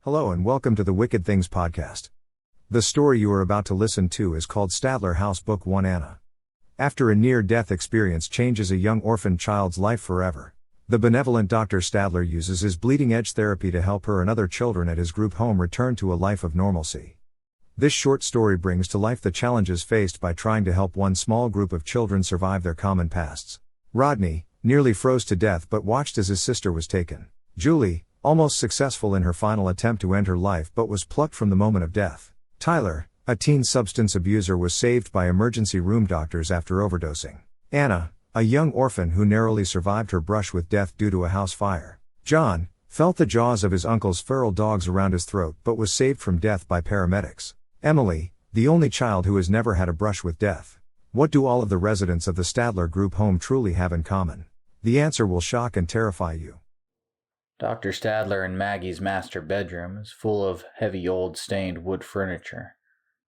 Hello and welcome to the Wicked Things podcast. The story you are about to listen to is called Stadler House Book 1 Anna. After a near-death experience changes a young orphan child's life forever, the benevolent Dr. Stadler uses his bleeding-edge therapy to help her and other children at his group home return to a life of normalcy. This short story brings to life the challenges faced by trying to help one small group of children survive their common pasts. Rodney nearly froze to death but watched as his sister was taken. Julie, almost successful in her final attempt to end her life but was plucked from the moment of death. Tyler, a teen substance abuser, was saved by emergency room doctors after overdosing. Anna, a young orphan who narrowly survived her brush with death due to a house fire. John, felt the jaws of his uncle's feral dogs around his throat but was saved from death by paramedics. Emily, the only child who has never had a brush with death. What do all of the residents of the Stadler group home truly have in common? The answer will shock and terrify you. Dr. Stadler and Maggie's master bedroom is full of heavy old stained wood furniture.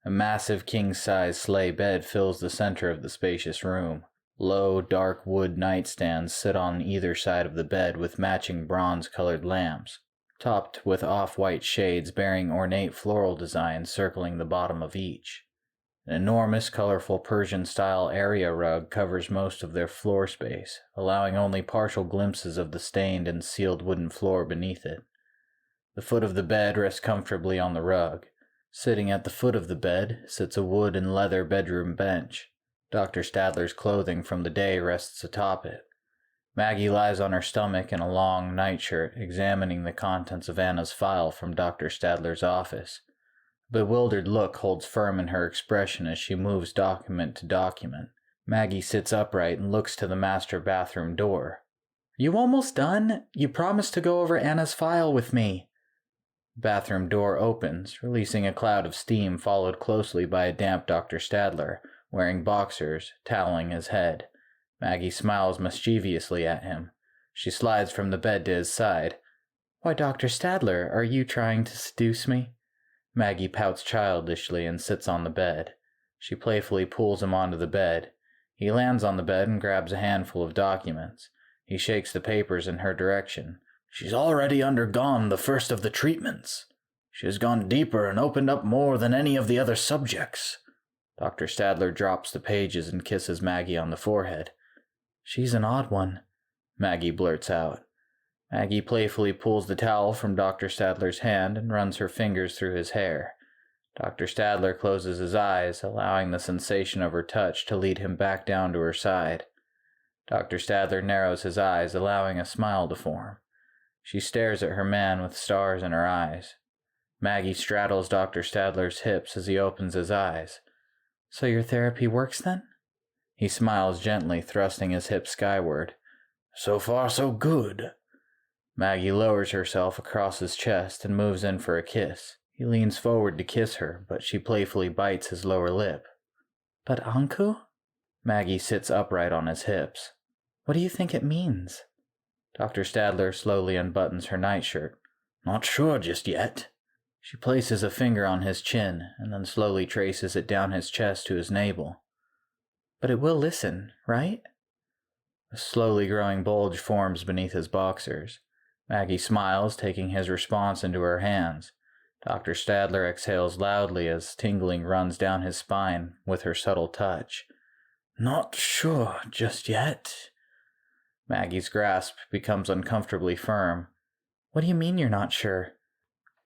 A massive king-size sleigh bed fills the center of the spacious room. Low, dark wood nightstands sit on either side of the bed with matching bronze-colored lamps, topped with off-white shades bearing ornate floral designs circling the bottom of each. An enormous, colorful Persian-style area rug covers most of their floor space, allowing only partial glimpses of the stained and sealed wooden floor beneath it. The foot of the bed rests comfortably on the rug. Sitting at the foot of the bed sits a wood and leather bedroom bench. Dr. Stadler's clothing from the day rests atop it. Maggie lies on her stomach in a long nightshirt, examining the contents of Anna's file from Dr. Stadler's office. A bewildered look holds firm in her expression as she moves document to document. Maggie sits upright and looks to the master bathroom door. "You almost done? You promised to go over Anna's file with me." The bathroom door opens, releasing a cloud of steam followed closely by a damp Dr. Stadler, wearing boxers, toweling his head. Maggie smiles mischievously at him. She slides from the bed to his side. "Why, Dr. Stadler, are you trying to seduce me?" Maggie pouts childishly and sits on the bed. She playfully pulls him onto the bed. He lands on the bed and grabs a handful of documents. He shakes the papers in her direction. "She's already undergone the first of the treatments. She has gone deeper and opened up more than any of the other subjects." Dr. Stadler drops the pages and kisses Maggie on the forehead. "She's an odd one," Maggie blurts out. Maggie playfully pulls the towel from Dr. Stadler's hand and runs her fingers through his hair. Dr. Stadler closes his eyes, allowing the sensation of her touch to lead him back down to her side. Dr. Stadler narrows his eyes, allowing a smile to form. She stares at her man with stars in her eyes. Maggie straddles Dr. Stadler's hips as he opens his eyes. "So your therapy works then?" He smiles gently, thrusting his hips skyward. "So far, so good." Maggie lowers herself across his chest and moves in for a kiss. He leans forward to kiss her, but she playfully bites his lower lip. "But Anku?" Maggie sits upright on his hips. "What do you think it means?" Dr. Stadler slowly unbuttons her nightshirt. "Not sure just yet." She places a finger on his chin and then slowly traces it down his chest to his navel. "But it will listen, right?" A slowly growing bulge forms beneath his boxers. Maggie smiles, taking his response into her hands. Dr. Stadler exhales loudly as tingling runs down his spine with her subtle touch. "Not sure just yet." Maggie's grasp becomes uncomfortably firm. "What do you mean you're not sure?"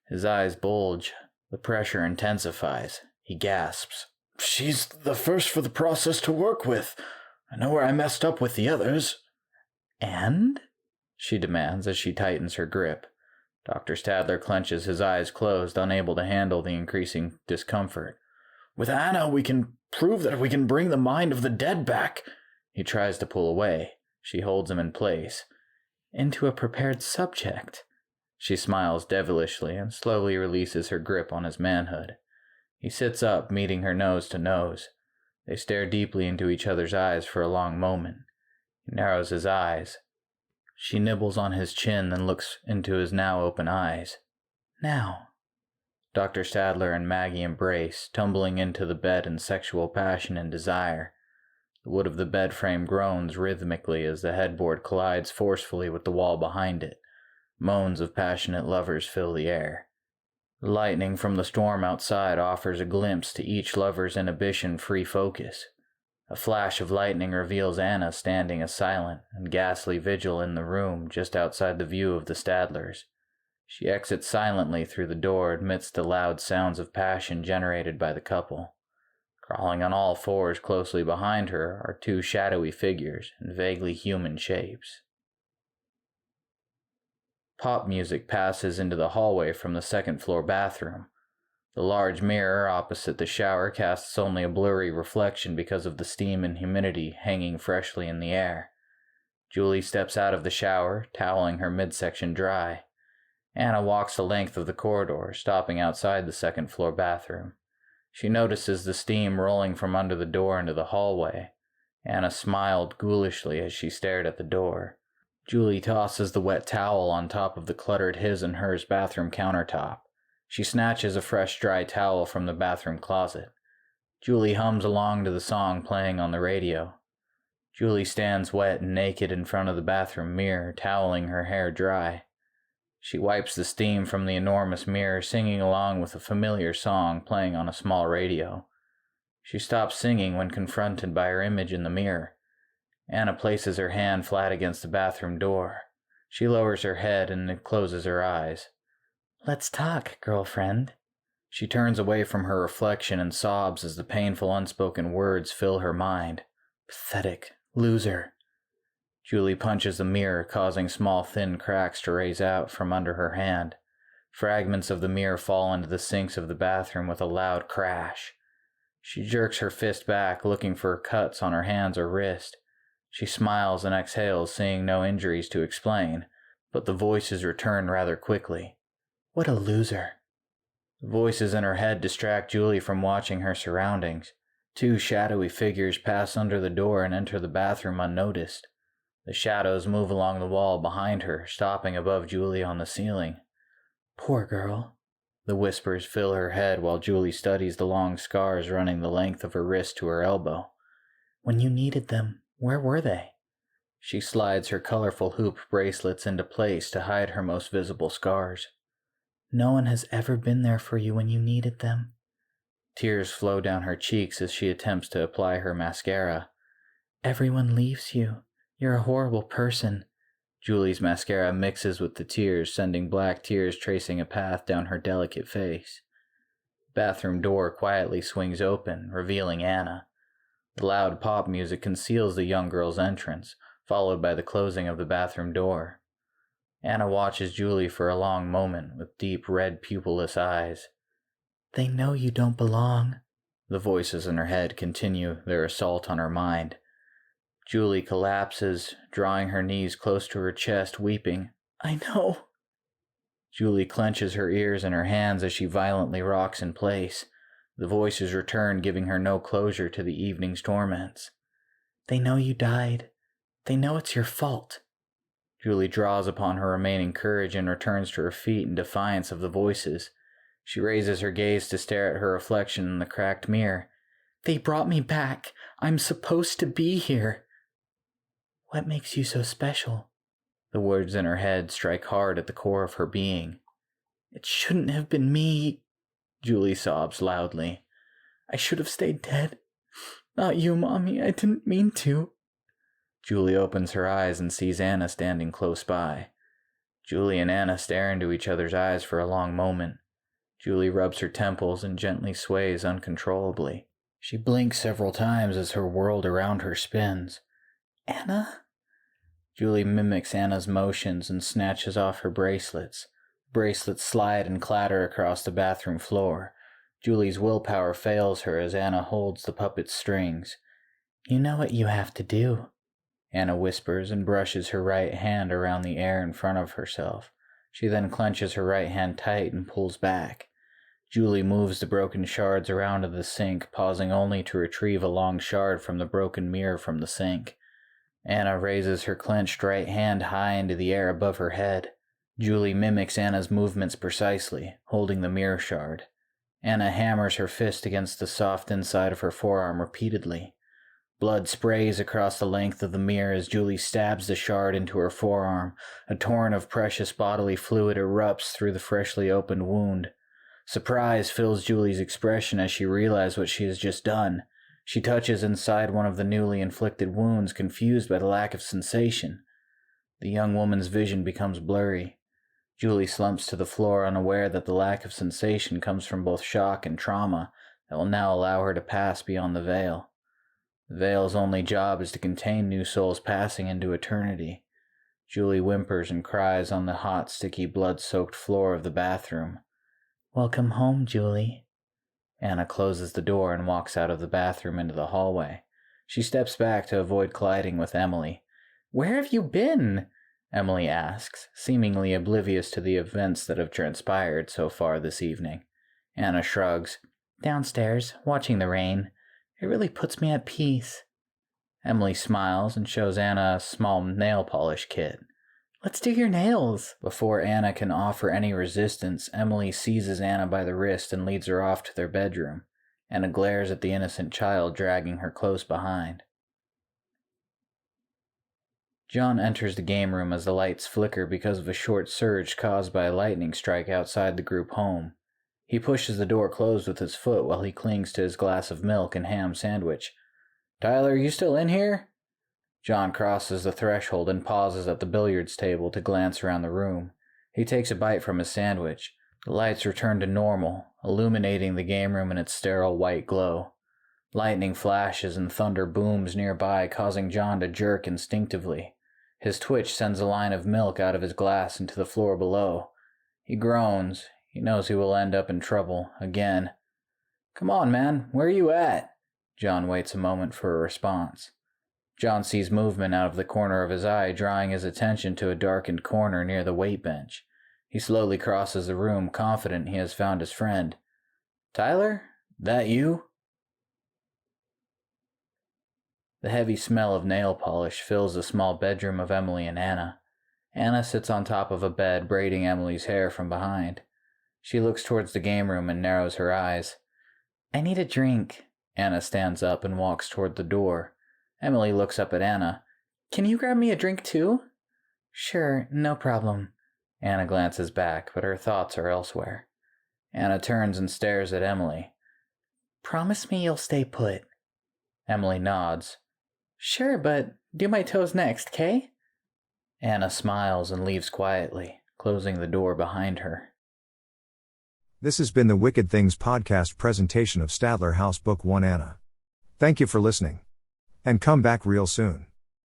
His eyes bulge. The pressure intensifies. He gasps. "She's the first for the process to work with. I know where I messed up with the others." "And?" she demands as she tightens her grip. Dr. Stadler clenches, his eyes closed, unable to handle the increasing discomfort. "With Anna, we can prove that we can bring the mind of the dead back." He tries to pull away. She holds him in place. "Into a prepared subject." She smiles devilishly and slowly releases her grip on his manhood. He sits up, meeting her nose to nose. They stare deeply into each other's eyes for a long moment. He narrows his eyes. She nibbles on his chin, then looks into his now open eyes. "Now." Dr. Stadler and Maggie embrace, tumbling into the bed in sexual passion and desire. The wood of the bed frame groans rhythmically as the headboard collides forcefully with the wall behind it. Moans of passionate lovers fill the air. Lightning from the storm outside offers a glimpse to each lover's inhibition-free focus. A flash of lightning reveals Anna standing a silent and ghastly vigil in the room just outside the view of the Stadlers. She exits silently through the door amidst the loud sounds of passion generated by the couple. Crawling on all fours closely behind her are two shadowy figures in vaguely human shapes. Pop music passes into the hallway from the second-floor bathroom. The large mirror opposite the shower casts only a blurry reflection because of the steam and humidity hanging freshly in the air. Julie steps out of the shower, toweling her midsection dry. Anna walks the length of the corridor, stopping outside the second-floor bathroom. She notices the steam rolling from under the door into the hallway. Anna smiled ghoulishly as she stared at the door. Julie tosses the wet towel on top of the cluttered his and hers bathroom countertop. She snatches a fresh dry towel from the bathroom closet. Julie hums along to the song playing on the radio. Julie stands wet and naked in front of the bathroom mirror, toweling her hair dry. She wipes the steam from the enormous mirror, singing along with a familiar song playing on a small radio. She stops singing when confronted by her image in the mirror. Anna places her hand flat against the bathroom door. She lowers her head and closes her eyes. "Let's talk, girlfriend." She turns away from her reflection and sobs as the painful unspoken words fill her mind. Pathetic. Loser. Julie punches the mirror, causing small thin cracks to raise out from under her hand. Fragments of the mirror fall into the sinks of the bathroom with a loud crash. She jerks her fist back, looking for cuts on her hands or wrist. She smiles and exhales, seeing no injuries to explain, but the voices return rather quickly. What a loser. The voices in her head distract Julie from watching her surroundings. Two shadowy figures pass under the door and enter the bathroom unnoticed. The shadows move along the wall behind her, stopping above Julie on the ceiling. Poor girl. The whispers fill her head while Julie studies the long scars running the length of her wrist to her elbow. When you needed them, where were they? She slides her colorful hoop bracelets into place to hide her most visible scars. No one has ever been there for you when you needed them. Tears flow down her cheeks as she attempts to apply her mascara. Everyone leaves you. You're a horrible person. Julie's mascara mixes with the tears, sending black tears tracing a path down her delicate face. The bathroom door quietly swings open, revealing Anna. The loud pop music conceals the young girl's entrance, followed by the closing of the bathroom door. Anna watches Julie for a long moment with deep red pupilless eyes. They know you don't belong. The voices in her head continue their assault on her mind. Julie collapses, drawing her knees close to her chest, weeping. I know. Julie clenches her ears in her hands as she violently rocks in place. The voices return, giving her no closure to the evening's torments. They know you died. They know it's your fault. Julie draws upon her remaining courage and returns to her feet in defiance of the voices. She raises her gaze to stare at her reflection in the cracked mirror. They brought me back. I'm supposed to be here. What makes you so special? The words in her head strike hard at the core of her being. It shouldn't have been me. Julie sobs loudly. I should have stayed dead. Not you, Mommy. I didn't mean to. Julie opens her eyes and sees Anna standing close by. Julie and Anna stare into each other's eyes for a long moment. Julie rubs her temples and gently sways uncontrollably. She blinks several times as her world around her spins. Anna? Julie mimics Anna's motions and snatches off her bracelets. Bracelets slide and clatter across the bathroom floor. Julie's willpower fails her as Anna holds the puppet's strings. You know what you have to do. Anna whispers and brushes her right hand around the air in front of herself. She then clenches her right hand tight and pulls back. Julie moves the broken shards around to the sink, pausing only to retrieve a long shard from the broken mirror from the sink. Anna raises her clenched right hand high into the air above her head. Julie mimics Anna's movements precisely, holding the mirror shard. Anna hammers her fist against the soft inside of her forearm repeatedly. Blood sprays across the length of the mirror as Julie stabs the shard into her forearm. A torrent of precious bodily fluid erupts through the freshly opened wound. Surprise fills Julie's expression as she realizes what she has just done. She touches inside one of the newly inflicted wounds, confused by the lack of sensation. The young woman's vision becomes blurry. Julie slumps to the floor, unaware that the lack of sensation comes from both shock and trauma that will now allow her to pass beyond the veil. The veil's only job is to contain new souls passing into eternity. Julie whimpers and cries on the hot, sticky, blood-soaked floor of the bathroom. "Welcome home, Julie." Anna closes the door and walks out of the bathroom into the hallway. She steps back to avoid colliding with Emily. "Where have you been?" Emily asks, seemingly oblivious to the events that have transpired so far this evening. Anna shrugs. "Downstairs, watching the rain. It really puts me at peace." Emily smiles and shows Anna a small nail polish kit. "Let's do your nails." Before Anna can offer any resistance, Emily seizes Anna by the wrist and leads her off to their bedroom. Anna glares at the innocent child, dragging her close behind. John enters the game room as the lights flicker because of a short surge caused by a lightning strike outside the group home. He pushes the door closed with his foot while he clings to his glass of milk and ham sandwich. "Tyler, are you still in here?" John crosses the threshold and pauses at the billiards table to glance around the room. He takes a bite from his sandwich. The lights return to normal, illuminating the game room in its sterile white glow. Lightning flashes and thunder booms nearby, causing John to jerk instinctively. His twitch sends a line of milk out of his glass into the floor below. He groans. He knows he will end up in trouble, again. "Come on, man, where are you at?" John waits a moment for a response. John sees movement out of the corner of his eye, drawing his attention to a darkened corner near the weight bench. He slowly crosses the room, confident he has found his friend. "Tyler? That you?" The heavy smell of nail polish fills the small bedroom of Emily and Anna. Anna sits on top of a bed, braiding Emily's hair from behind. She looks towards the game room and narrows her eyes. "I need a drink." Anna stands up and walks toward the door. Emily looks up at Anna. "Can you grab me a drink too?" "Sure, no problem." Anna glances back, but her thoughts are elsewhere. Anna turns and stares at Emily. "Promise me you'll stay put." Emily nods. "Sure, but do my toes next, 'kay?" Anna smiles and leaves quietly, closing the door behind her. This has been the Wicked Things podcast presentation of Stadler House Book 1 Anna. Thank you for listening. And come back real soon.